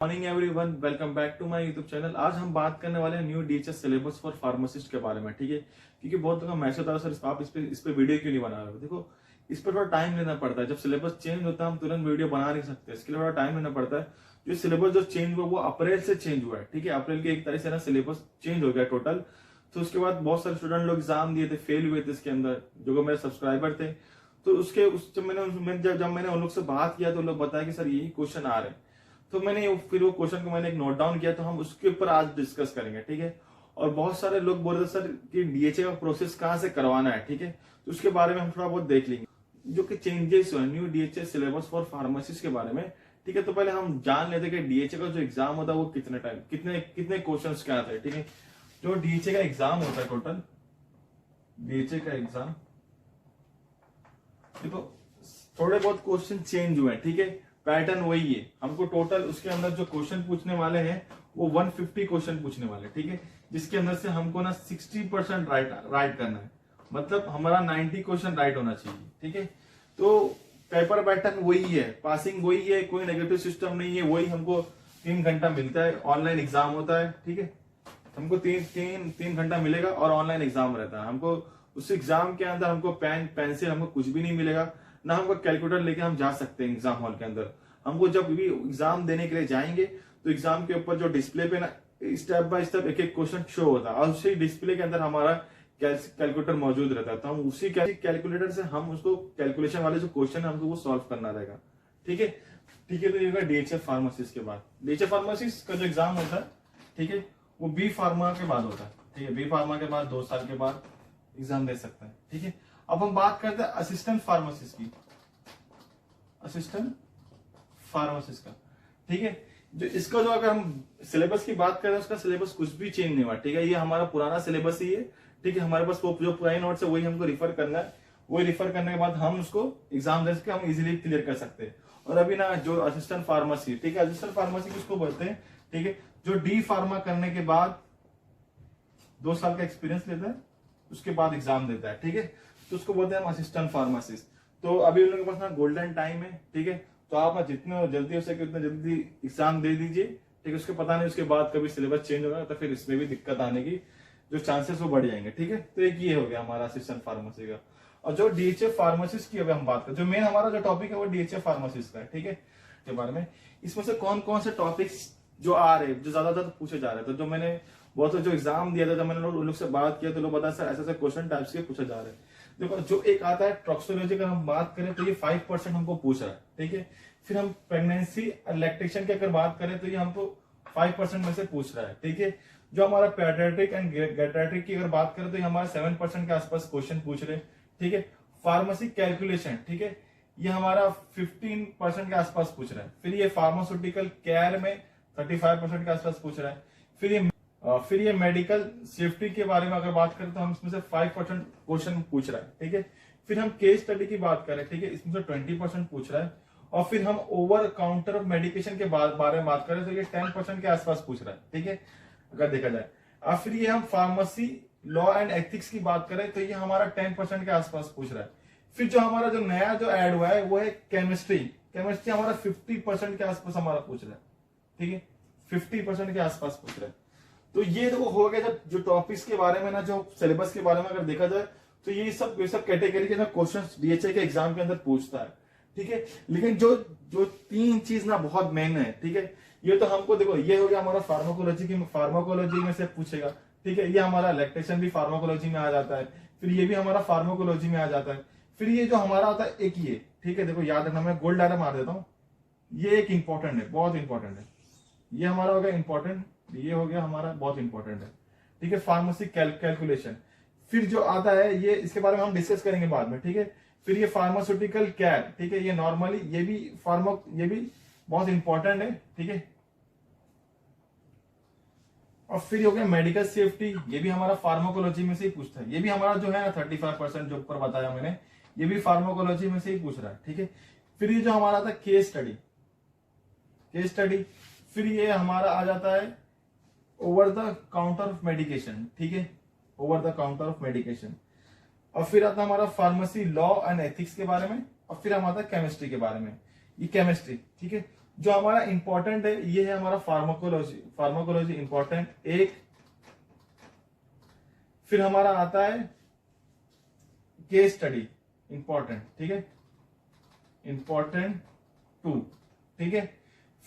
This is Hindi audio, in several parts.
Morning everyone, welcome back to my YouTube channel. आज हम बात करने वाले हैं new DHS syllabus for pharmacist के बारे में। ठीक है, क्योंकि बहुत का मैसेज आता है, सर आप इस पे वीडियो क्यों नहीं बना रहे हो। देखो, इस पर थोड़ा टाइम लेना पड़ता है। जब सिलेबस चेंज होता है हम तुरंत वीडियो बना नहीं सकते, इसके लिए थोड़ा टाइम लेना पड़ता है। जो सिलेबस जो चेंज हुआ वो अप्रैल से चेंज हुआ है। ठीक है, अप्रैल की 1 तारीख से ना सिलेबस चेंज हो गया टोटल। तो उसके बाद बहुत सारे स्टूडेंट लोग एग्जाम दिए थे, फेल हुए थे इसके अंदर, जो मेरे सब्सक्राइबर थे। तो जब मैंने उन लोग से बात किया तो लोग बताया कि सर यही क्वेश्चन आ रहे हैं। तो फिर वो क्वेश्चन को मैंने एक नोट डाउन किया, तो हम उसके ऊपर आज डिस्कस करेंगे। ठीक है, और बहुत सारे लोग बोल रहे थे सर कि डीएचए का प्रोसेस कहाँ से करवाना है। ठीक है, तो उसके बारे में हम थोड़ा बहुत देख लेंगे, जो कि चेंजेस हुए new DHA syllabus for pharmacist के बारे में। ठीक है, तो पहले हम जान लेते कि डीएचए का जो एग्जाम होता है वो कितने टाइम कितने क्वेश्चन के आते हैं। ठीक है, जो डीएचए का एग्जाम होता है, टोटल डीएचए का एग्जाम, देखो थोड़े बहुत क्वेश्चन चेंज हुए हैं। ठीक है, पैटर्न वही है। हमको टोटल उसके अंदर जो क्वेश्चन पूछने वाले हैं वो 150 क्वेश्चन पूछने वाले। ठीक है, जिसके अंदर से हमको ना 60% राइट करना है, मतलब हमारा 90 क्वेश्चन राइट होना चाहिए। ठीक है, तो पेपर पैटर्न वही है, पासिंग वही है, कोई नेगेटिव सिस्टम नहीं है। वही हमको 3 घंटा मिलता है, ऑनलाइन एग्जाम होता है। ठीक है, हमको तीन घंटा मिलेगा और ऑनलाइन एग्जाम रहता है। हमको उस एग्जाम के अंदर हमको पेन पेंसिल हमको कुछ भी नहीं मिलेगा, ना हमको कैलकुलेटर लेके हम जा सकते हैं एग्जाम हॉल के अंदर। हमको जब भी एग्जाम देने के लिए जाएंगे तो एग्जाम के ऊपर जो डिस्प्ले पे ना स्टेप बाय स्टेप एक एक क्वेश्चन शो होता है, और उसी डिस्प्ले के अंदर हमारा कैलकुलेटर मौजूद रहता है। तो हम उसी कैलकुलेटर से हम उसको कैलकुलेशन वाले जो क्वेश्चन है हमको वो सॉल्व करना रहेगा। ठीक है, ठीक है, तो ये डीएचए फार्मासिस्ट के बाद डीएचए फार्मासिस्ट का जो एग्जाम होता है, ठीक है, वो बी फार्मा के बाद होता है। ठीक है, बी फार्मा के बाद 2 साल के बाद एग्जाम दे सकता है। ठीक है, अब हम बात करते हैं असिस्टेंट फार्मासिस्ट की, असिस्टेंट फार्मासिस्ट का। ठीक है, जो इसका जो अगर हम सिलेबस की बात करें, उसका सिलेबस कुछ भी चेंज नहीं हुआ। ठीक है, ये हमारा पुराना सिलेबस ही है। ठीक है, हमारे पास वो जो पुराने नोट्स है वही हमको रिफर करना है। वही रिफर करने के बाद हम उसको एग्जाम दे सके, हम इजीली क्लियर कर सकते हैं। और अभी ना जो असिस्टेंट फार्मेसी, ठीक है, असिस्टेंट फार्मेसी किसको बोलते हैं, ठीक है, जो डी फार्मा करने के बाद 2 साल का एक्सपीरियंस लेता है, उसके बाद एग्जाम देता है। ठीक है, तो उसको बोलते हैं हम असिस्टेंट फार्मासिस्ट। तो अभी उन लोगों के पास ना गोल्डन टाइम है। ठीक है, तो आप ना जितने जल्दी हो सके उतना जल्दी एग्जाम दे दीजिए। ठीक है, उसके पता नहीं उसके बाद कभी सिलेबस चेंज होगा तो फिर इसमें भी दिक्कत आने की जो चांसेस वो बढ़ जाएंगे। ठीक है, तो एक ये हो गया हमारा असिस्टेंट फार्मेसी का। और जो डीएचए फार्मासिस्ट की अगर हम बात करें, जो मेन हमारा जो टॉपिक है वो डीएचए फार्मासिस्ट का है। ठीक है, के बारे में इसमें से कौन कौन से टॉपिक्स जो आ रहे हैं, जो ज्यादातर पूछे जा रहे हैं, तो जो मैंने बहुत जो एग्जाम दिया था, जब मैंने उन लोग से बात किया तो लोग बता सर ऐसे ऐसे क्वेश्चन टाइप्स के पूछे जा रहे हैं। देखो, जो एक आता है टॉक्सिकोलॉजी का हम बात करें तो ये 5% हमको पूछ रहा है। ठीक है, फिर हम प्रेगनेंसी और लैक्टेशन की अगर बात करें तो ये हमको 5% में से पूछ रहा है। ठीक है, जो हमारा पेडियाट्रिक एंड गैस्ट्रेटिक की अगर बात करें तो ये हमारा 7% के आसपास क्वेश्चन पूछ रहे हैं। ठीक है, फार्मेसी कैलकुलेशन, ठीक है, ये हमारा 15% के आसपास पूछ रहा है। फिर ये फार्मास्यूटिकल केयर में 35% के आसपास पूछ रहा है। फिर ये मेडिकल सेफ्टी के बारे में अगर बात करें तो हम इसमें से 5% क्वेश्चन पूछ रहा है। ठीक है, फिर हम केस स्टडी की बात करें, ठीक है, इसमें से 20% पूछ रहा है। और फिर हम ओवर काउंटर मेडिकेशन के बारे में बात करें तो ये 10% के आसपास पूछ रहा है। ठीक है, अगर देखा जाए। और फिर ये हम फार्मेसी लॉ एंड एथिक्स की बात करें तो ये हमारा 10% के आसपास पूछ रहा है। फिर जो हमारा जो नया जो ऐड हुआ है वो है केमिस्ट्री हमारा 50% के आसपास हमारा पूछ रहा है। ठीक है, 50% के आसपास पूछ रहा है। तो ये तो हो गया जब जो टॉपिक्स के बारे में ना, जो सिलेबस के बारे में अगर देखा जाए तो ये सब कैटेगरी के ना क्वेश्चंस डीएचए के एग्जाम के अंदर पूछता है। ठीक है, लेकिन जो 3 चीज ना बहुत मेन है। ठीक है, ये तो हमको देखो, ये हो गया हमारा फार्माकोलॉजी में से पूछेगा। ठीक है, ये हमारा लैक्टेशन भी फार्माकोलॉजी में आ जाता है, फिर ये भी हमारा फार्माकोलॉजी में आ जाता है। फिर ये जो हमारा होता है एक ये, ठीक है, देखो याद रखना, मैं गोल्ड डायरा मार देता हूँ, ये एक इंपॉर्टेंट है, बहुत इंपॉर्टेंट है। ये हमारा हो गया इंपॉर्टेंट, ये हो गया हमारा बहुत इंपॉर्टेंट है। ठीक है, फार्मेसी कैलकुलेशन। फिर जो आता है ये, इसके बारे में हम डिस्कस करेंगे बाद में। ठीक है, फिर ये फार्मास्यूटिकल केयर, ठीक है, ये नॉर्मली ये भी बहुत इंपॉर्टेंट है। ठीक है, और फिर हो गया मेडिकल सेफ्टी, ये भी हमारा फार्माकोलॉजी में से ही पूछता है। ये भी हमारा जो है ना 35% जो ऊपर बताया मैंने, ये भी फार्माकोलॉजी में से ही पूछ रहा है। ठीक है, फिर ये जो हमारा था केस स्टडी, फिर ये हमारा आ जाता है over the counter of medication. ठीक है, over the counter of medication. और फिर आता है हमारा फार्मेसी लॉ एंड एथिक्स के बारे में, और फिर हम आता है केमिस्ट्री के बारे में। ये केमिस्ट्री, ठीक है, जो हमारा इंपॉर्टेंट है ये है हमारा फार्माकोलॉजी इंपॉर्टेंट एक। फिर हमारा आता है केस स्टडी इंपॉर्टेंट, ठीक है, इंपॉर्टेंट 2, ठीक है।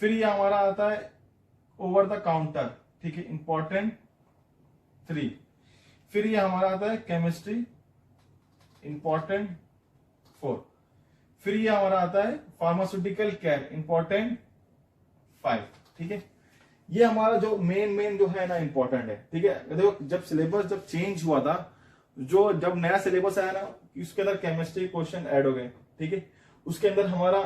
फिर ये हमारा आता है ओवर द काउंटर, ठीक है, इंपॉर्टेंट 3। फिर ये हमारा आता है केमिस्ट्री इंपॉर्टेंट 4। फिर ये हमारा आता है फार्मास्यूटिकल केयर इंपॉर्टेंट 5, ठीक है। ये हमारा जो मेन जो है ना इंपॉर्टेंट है, ठीक है। देखो जब सिलेबस जब चेंज हुआ था, जब नया सिलेबस आया ना, उसके अंदर केमिस्ट्री क्वेश्चन ऐड हो गए, ठीक है। उसके अंदर हमारा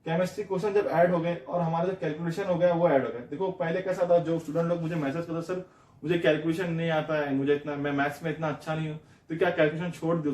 केमिस्ट्री क्वेश्चन जब ऐड हो गए और हमारा जो कैलकुलेशन हो गया वो ऐड हो गया। देखो पहले कैसा था, जो स्टूडेंट लोग मुझे मैसेज करते सर मुझे कैलकुलेशन नहीं आता है, मुझे इतना, मैं मैथ्स में इतना अच्छा नहीं हूँ, तो क्या कैलकुलेशन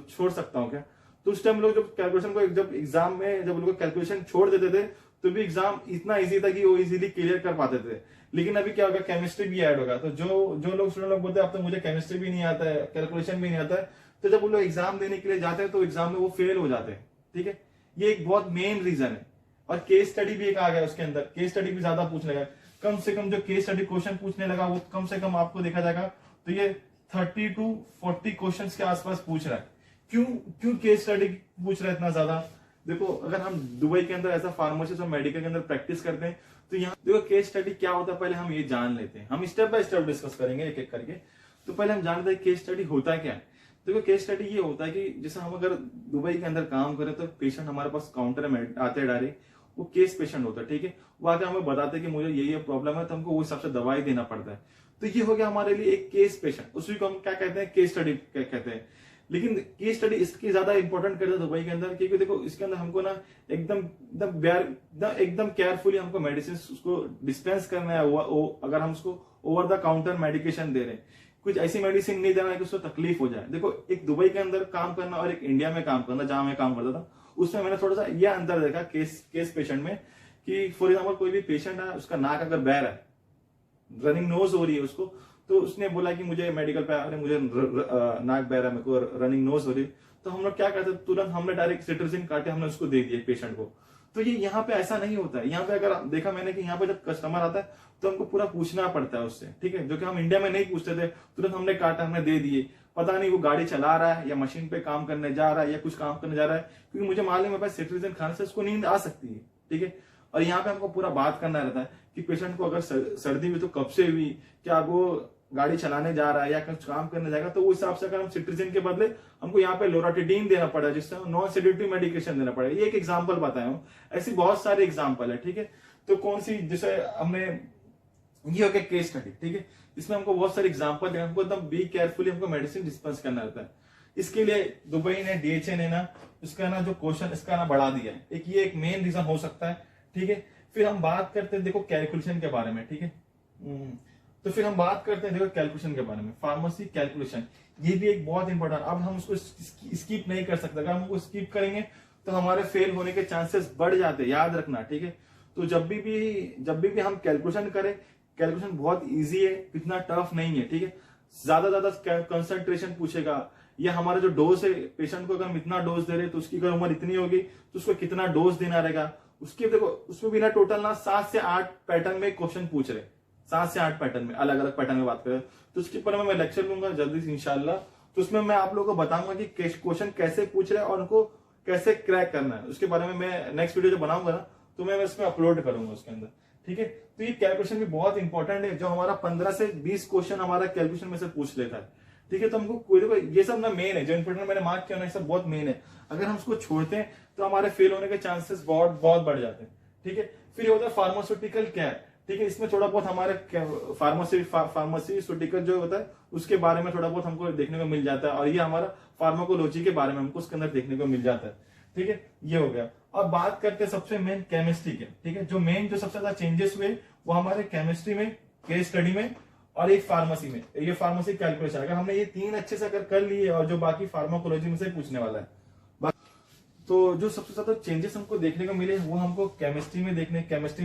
छोड़ सकता हूँ क्या? तो उस टाइम लोग जब कैलकुलेशन को जब एग्जाम में जब लोग कैलकुलेशन छोड़ देते थे तो भी एग्जाम इतना इजी था कि वो इजीली क्लियर कर पाते थे। लेकिन अभी क्या होगा, केमिस्ट्री भी ऐड होगा, तो जो लोग स्टूडेंट लोग बोलते हैं अब तो मुझे केमिस्ट्री भी नहीं आता है, कैलकुलेशन भी नहीं आता है, तो जब वो लोग एग्जाम देने के लिए जाते हैं तो एग्जाम में वो फेल हो जाते हैं, ठीक है। ये एक बहुत मेन रीजन है। और केस स्टडी भी एक आ गया, उसके अंदर केस स्टडी भी ज्यादा पूछने लगा। कम से कम जो केस स्टडी क्वेश्चन पूछने लगा वो कम से कम आपको देखा जाएगा तो ये 30 to 40 क्वेश्चंस के आसपास पूछ रहा है। क्यों केस स्टडी पूछ रहा है इतना ज्यादा? देखो अगर हम दुबई के अंदर ऐसा फार्मेसिस्ट और मेडिकल के अंदर प्रैक्टिस करते हैं तो यहाँ देखो केस स्टडी क्या होता है, पहले हम ये जान लेते हैं। हम स्टेप बाय स्टेप डिस्कस करेंगे एक एक करके। तो पहले हम जानते हैं केस स्टडी होता क्या है। देखो केस स्टडी ये होता है कि जैसे हम अगर दुबई के अंदर काम करें तो पेशेंट हमारे पास काउंटर में आते हैं डायरेक्ट, वो केस पेशेंट होता है, ठीक है। वो आके हमें बताते हैं कि मुझे ये प्रॉब्लम है, तो हमको उस हिसाब से दवाई देना पड़ता है। तो ये हो गया हमारे लिए एक केस पेशेंट, उसी को हम क्या कहते हैं, केस स्टडी कहते हैं। लेकिन केस स्टडी इसकी ज्यादा इंपॉर्टेंट करता है दुबई के अंदर, क्योंकि देखो इसके अंदर हमको ना एकदम केयरफुली हमको मेडिसिन उसको डिस्पेंस करना है। अगर हम उसको ओवर द काउंटर मेडिकेशन दे रहे हैं, कुछ ऐसी मेडिसिन नहीं देना है कि उसको तकलीफ हो जाए। देखो एक दुबई के अंदर काम करना और एक इंडिया में काम करना, जहां मैं काम करता था, उसमें मैंने थोड़ा सा यह अंतर देखा केस पेशेंट में कि फॉर एग्जाम्पल कोई भी पेशेंट है, उसका नाक अगर बह रहा है, रनिंग नोज हो रही है उसको, तो उसने बोला कि मुझे मेडिकल पे अरे मुझे नाक बह रहा है, मेरे को रनिंग नोज हो रही है, तो हम लोग क्या करते, तुरंत हमने डायरेक्ट सिट्राजिन काटे हमने उसको दे दिया पेशेंट को। तो ये यहाँ पे ऐसा नहीं होता है। यहाँ पे अगर देखा मैंने कि यहाँ पे जब कस्टमर आता है तो हमको पूरा पूछना पड़ता है उससे, ठीक है, जो कि हम इंडिया में नहीं पूछते थे। तुरंत हमने काटा, हमने दे दिए, पता नहीं वो गाड़ी चला रहा है या मशीन पे काम करने जा रहा है या कुछ काम करने जा रहा है, क्योंकि मुझे मालूम है भाई सिट्राजिन खाने से उसको नींद आ सकती है, ठीक है। और यहाँ पे हमको पूरा बात करना रहता है कि पेशेंट को अगर सर्दी हुई तो कब से हुई, क्या वो गाड़ी चलाने जा रहा है या कुछ काम करने जाएगा, तो उस हिसाब से अगर हम सिट्राजिन के बदले हमको यहाँ पे लोराटिडीन देना पड़ा, जिससे नॉन सेडेटिव मेडिकेशन देना पड़ेगा। ये एक एग्जांपल बताया हूँ, ऐसी बहुत सारे एग्जांपल है, ठीक है। तो कौन सी, जैसे हमने ये हो गया केस स्टडी, ठीक है, इसमें हमको बहुत सारे एग्जांपल है, हमको एकदम बी केयरफुली हमको मेडिसिन डिस्पेंस करना रहता है। इसके लिए दुबई ने डीएचए ने ना इसका ना जो क्वेश्चन इसका ना बढ़ा दिया है, एक ये एक मेन रीजन हो सकता है, ठीक है। फिर हम बात करते हैं देखो कैलकुलेशन के बारे में, ठीक है। तो फिर हम बात करते हैं देखो कैलकुलेशन के बारे में, फार्मेसी कैलकुलेशन, ये भी एक बहुत इंपॉर्टेंट। अब हम उसको स्किप नहीं कर सकते, अगर हम उसको स्किप करेंगे तो हमारे फेल होने के चांसेस बढ़ जाते हैं, याद रखना, ठीक है। तो जब भी हम कैलकुलेशन करें, कैलकुलेशन बहुत इजी है, इतना टफ नहीं है, ठीक है। ज्यादा कंसंट्रेशन पूछेगा, या हमारा जो डोज है, पेशेंट को अगर हम इतना डोज दे रहे हैं तो उसकी अगर उम्र इतनी होगी तो उसको कितना डोज देना रहेगा, उसके देखो उसमें भी ना टोटल ना 7 से 8 पैटर्न में क्वेश्चन पूछ रहे, 7 से 8 पैटर्न में, अलग अलग पैटर्न में बात करें तो उसके ऊपर मैं लेक्चर लूंगा जल्दी से इंशाल्लाह। तो उसमें मैं आप लोगों को बताऊंगा कि क्वेश्चन कैसे पूछ रहे हैं और उनको कैसे क्रैक करना है, उसके बारे में मैं नेक्स्ट वीडियो जो बनाऊंगा ना तो मैं इसमें अपलोड करूंगा उसके अंदर, ठीक है। तो ये कैलकुलेशन भी बहुत इंपॉर्टेंट है, जो हमारा 15 से 20 क्वेश्चन हमारा कैलकुलेशन में से पूछ लेता है, ठीक है। तो हमको कोई देखो ये सब ना मेन है, जो इंपॉर्टेंट मैंने मार्क किया ना, ये सब बहुत मेन है। अगर हम उसको छोड़ते हैं तो हमारे फेल होने के चांसेस बहुत बढ़ जाते हैं, ठीक है। फिर ये होता है फार्मास्यूटिकल केयर, ठीक है। इसमें थोड़ा बहुत हमारे फार्मास्यूटिकल जो होता है उसके बारे में थोड़ा बहुत हमको देखने को मिल जाता है, और ये हमारा फार्माकोलॉजी के बारे में हमको उसके अंदर देखने को मिल जाता है, ठीक है। ये हो गया। अब बात करते हैं सबसे मेन केमिस्ट्री के, ठीक है। जो मेन जो सबसे ज्यादा चेंजेस हुए वो हमारे केमिस्ट्री में, केस स्टडी में और एक फार्मेसी में, ये फार्मेसी कैलकुलेशन। अगर हमने ये 3 अच्छे से अगर कर लिए और जो बाकी फार्माकोलॉजी में से पूछने वाला है, तो जो सबसे ज्यादा चेंजेस हमको देखने को मिले वो हमको केमिस्ट्री में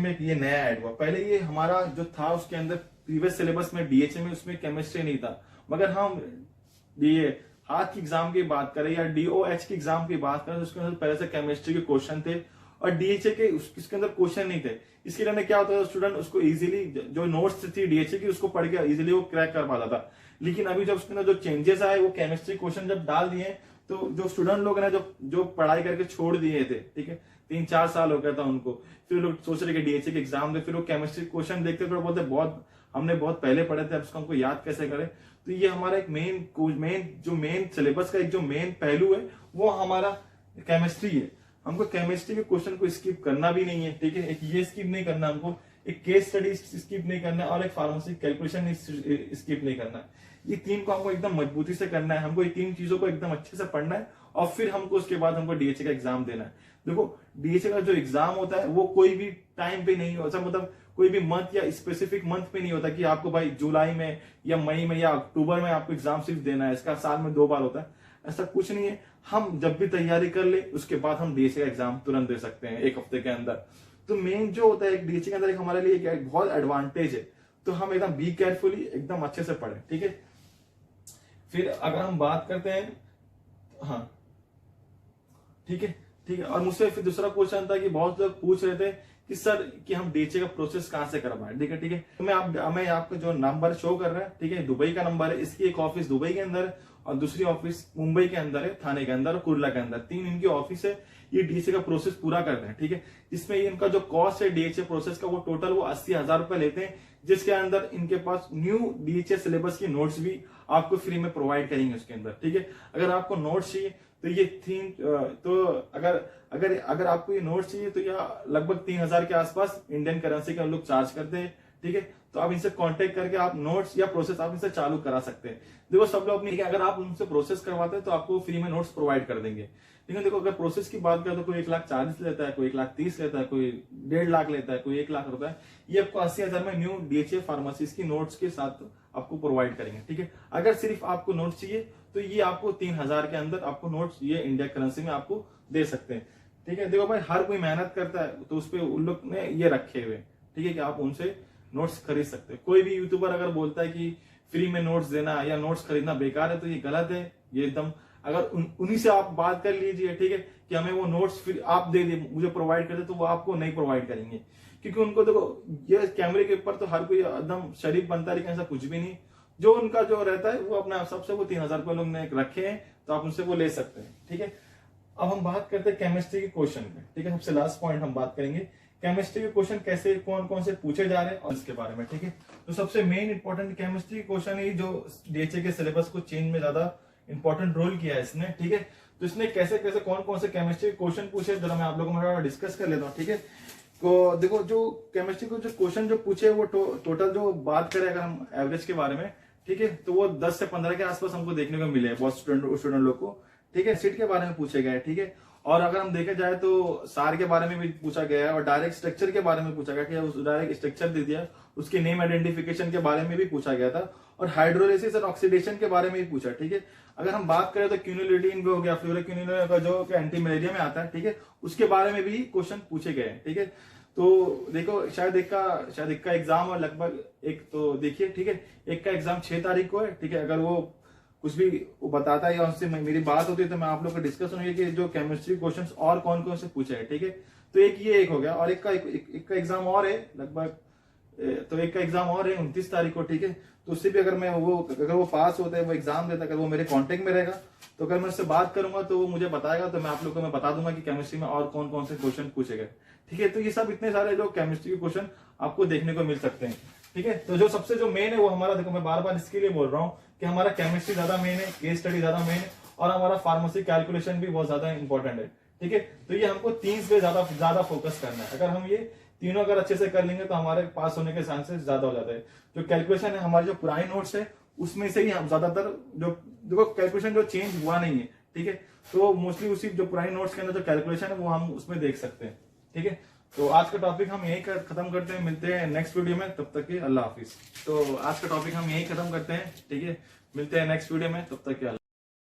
एक ये नया ऐड हुआ। पहले ये हमारा जो था उसके अंदर प्रीवियस सिलेबस में डीएचए में उसमें केमिस्ट्री नहीं था, मगर हम ये हाथ की एग्जाम की बात करें या डीओएच की एग्जाम की बात करें तो उसके अंदर पहले से केमिस्ट्री के क्वेश्चन थे और डीएचए के इसके अंदर क्वेश्चन नहीं थे। इसके लिए क्या होता था, स्टूडेंट उसको इजीली जो नोट्स थी डीएचए की उसको पढ़ के इजीली वो क्रैक कर पाता था। लेकिन अभी जब उसके अंदर जो चेंजेस आए, वो केमिस्ट्री क्वेश्चन जब डाल दिए, तो जो स्टूडेंट लोग ना जो पढ़ाई करके छोड़ दिए थे, ठीक है, 3-4 साल हो गया था उनको, फिर लोग सोच रहे कि डीएचए के एग्जाम दे, फिर वो केमिस्ट्री क्वेश्चन देखते थे, बोलते बहुत हमने बहुत पहले पढ़े थे, अब उसको हमको याद कैसे करें। तो ये हमारा एक मेन सिलेबस का एक जो मेन पहलू है वो हमारा केमिस्ट्री है। हमको केमिस्ट्री के क्वेश्चन को स्किप करना भी नहीं है, ठीक है, एक ये स्किप नहीं करना हमको, एक केस स्टडी स्किप नहीं करना है, और एक फार्मेसी कैलकुलेशन स्किप नहीं करना है। ये 3 को हमको एकदम मजबूती से करना है, हमको ये 3 चीजों को एकदम अच्छे से पढ़ना है, और फिर हमको उसके बाद हमको डीएचए का एग्जाम देना है। देखो डीएचए का जो एग्जाम होता है वो कोई भी टाइम पे नहीं होता, मतलब कोई भी मंथ या स्पेसिफिक मंथ पे नहीं होता कि आपको भाई जुलाई में या मई में या अक्टूबर में आपको एग्जाम सिर्फ देना है, इसका साल में 2 बार होता है, ऐसा कुछ नहीं है। हम जब भी तैयारी कर ले उसके बाद हम डीएचए का एग्जाम तुरंत दे सकते हैं 1 हफ्ते के अंदर। तो मेन जो होता है डीएचए के अंदर एक हमारे लिए एक बहुत एडवांटेज है, तो हम एकदम बी केयरफुली एकदम अच्छे से पढ़े, ठीक है। फिर अगर हम बात करते हैं, हाँ ठीक है, और मुझसे फिर दूसरा क्वेश्चन था कि बहुत लोग पूछ रहे थे कि सर कि हम डीएचए का प्रोसेस कहां से करवाएं, ठीक है। तो मैं आपको जो नंबर शो कर रहा है, ठीक है, दुबई का नंबर है, इसकी एक ऑफिस दुबई के अंदर है और दूसरी ऑफिस मुंबई के अंदर है, थाने के अंदर और कुर्ला के अंदर, 3 इनकी ऑफिस है। ये डीएचए का प्रोसेस पूरा कर रहे हैं, ठीक है। इसमें इनका जो कॉस्ट है डीएचए प्रोसेस का वो टोटल वो 80,000 रुपए लेते हैं, जिसके अंदर इनके पास न्यू डीएचए सिलेबस की नोट्स भी आपको फ्री में प्रोवाइड करेंगे उसके अंदर, ठीक है। अगर आपको नोट्स चाहिए तो ये तो अगर आपको ये नोट्स चाहिए तो यह लगभग 3,000 के आसपास इंडियन करेंसी का लोग चार्ज करते हैं, ठीक है। तो आप इनसे कांटेक्ट करके आप नोट्स या प्रोसेस आप इनसे चालू करा सकते हैं। देखो सब लोग अपनी, अगर आप उनसे प्रोसेस करवाते हैं तो आपको फ्री में नोट्स प्रोवाइड कर देंगे। लेकिन देखो अगर प्रोसेस की बात करें तो कोई 1,40,000 लेता है, कोई 1,30,000 लेता है, कोई 1.5 लाख लेता है, कोई 1 लाख रुपए। ये आपको 80,000 में न्यू डीएचए फार्मेसीज की नोट्स के साथ आपको प्रोवाइड करेंगे, ठीक है। अगर सिर्फ आपको नोट्स चाहिए तो ये आपको 3,000 के अंदर आपको नोट्स ये इंडिया करेंसी में आपको दे सकते हैं, ठीक है। देखो भाई हर कोई मेहनत करता है तो उस पर उन लोग ने ये रखे हुए, ठीक है, कि आप उनसे नोट्स खरीद सकते हैं। कोई भी यूट्यूबर अगर बोलता है कि फ्री में नोट्स देना या नोट्स खरीदना बेकार है तो ये गलत है, ये एकदम। अगर उन्हीं से आप बात कर लीजिए, ठीक है, कि हमें वो नोट्स आप दे दे, मुझे प्रोवाइड कर दे, तो वो आपको नहीं प्रोवाइड करेंगे, क्योंकि उनको देखो ये कैमरे के ऊपर तो हर कोई एकदम शरीफ बनता है, लेकिन ऐसा कुछ भी नहीं। जो उनका जो रहता है वो अपने आप सबसे वो 3,000 रुपए लोग ने रखे हैं, तो आप उनसे वो ले सकते हैं, ठीक है। अब हम बात करते हैं केमिस्ट्री के क्वेश्चन में, ठीक है। सबसे लास्ट पॉइंट हम बात करेंगे केमिस्ट्री के क्वेश्चन कैसे कौन कौन से पूछे जा रहे हैं और इसके बारे में, ठीक है। तो सबसे मेन इंपॉर्टेंट केमिस्ट्री क्वेश्चन है जो डीएचए के सिलेबस को चेंज में ज्यादा इंपॉर्टेंट रोल किया है इसने, ठीक है। तो इसने कैसे कैसे कौन कौन से केमिस्ट्री क्वेश्चन पूछे जरा मैं आप लोगों में डिस्कस कर लेता हूँ, ठीक है। तो देखो जो केमिस्ट्री को जो क्वेश्चन जो पूछे वो टोटल जो बात करें अगर हम एवरेज के बारे में, ठीक है, तो वो 10 से 15 के आसपास हमको देखने को मिले बहुत स्टूडेंट लोग को, ठीक है। एसिड के बारे में पूछे गए, ठीक है। और अगर हम देखा जाए तो सार के बारे में भी पूछा गया है और डायरेक्ट स्ट्रक्चर के बारे में पूछा गया कि उस डायरेक्ट स्ट्रक्चर दे दिया, उसके नेम आइडेंटिफिकेशन के बारे में भी पूछा गया था और हाइड्रोलिसिस और ऑक्सीडेशन के बारे में भी पूछा, ठीक है। अगर हम बात करें तो क्यूनिलिडीन हो गया, फ्लोरोक्यूनिलिन का जो एंटी मलेरिया में आता है, ठीक है, उसके बारे में भी क्वेश्चन पूछे गए, ठीक है। तो देखो शायद एक का एग्जाम और लगभग एक तो देखिए, ठीक है, एक का एग्जाम 6 तारीख को है, ठीक है। अगर वो कुछ भी वो बताता है या उससे मेरी बात होती है तो मैं आप लोग का डिस्कशन होगी कि जो केमिस्ट्री क्वेश्चंस और कौन कौन से पूछे हैं, ठीक है। तो एक हो गया और एक का एग्जाम और है लगभग, तो एक का एग्जाम और है 29 तारीख को, ठीक है। तो उससे भी अगर वो पास होता है, वो एग्जाम देता है, अगर वो मेरे कांटेक्ट में रहेगा तो अगर मैं उससे बात करूंगा तो वो मुझे बताएगा, तो मैं आप लोग को मैं बता दूंगा कि केमिस्ट्री में और कौन कौन से क्वेश्चन पूछे गए, ठीक है। तो ये सब इतने सारे जो केमिस्ट्री के क्वेश्चन आपको देखने को मिल सकते हैं, ठीक है। तो जो सबसे जो मेन है वो हमारा, देखो मैं बार बार इसके लिए बोल रहा हूँ कि हमारा केमिस्ट्री ज्यादा मेन है, केस स्टडी ज्यादा मेन है और हमारा फार्मेसी कैलकुलेशन भी बहुत ज्यादा इंपॉर्टेंट है, ठीक है। तो ये हमको 3 पे ज्यादा फोकस करना है। अगर हम ये तीनों अगर अच्छे से कर लेंगे तो हमारे पास होने के चांसेस ज्यादा हो जाते हैं। जो कैलकुलेशन है हमारे जो पुराने नोट्स है उसमें से ही हम ज्यादातर जो देखो कैलकुलेशन जो चेंज हुआ नहीं है, ठीक है, तो मोस्टली उसी जो पुराने नोट्स के अंदर जो कैलकुलेशन है वो हम उसमें देख सकते हैं, ठीक है। तो आज का टॉपिक हम यही खत्म करते हैं, मिलते हैं नेक्स्ट वीडियो में, तब तक के अल्लाह हाफिज। तो आज का टॉपिक हम यही खत्म करते हैं, ठीक है, मिलते हैं नेक्स्ट वीडियो में, तब तक के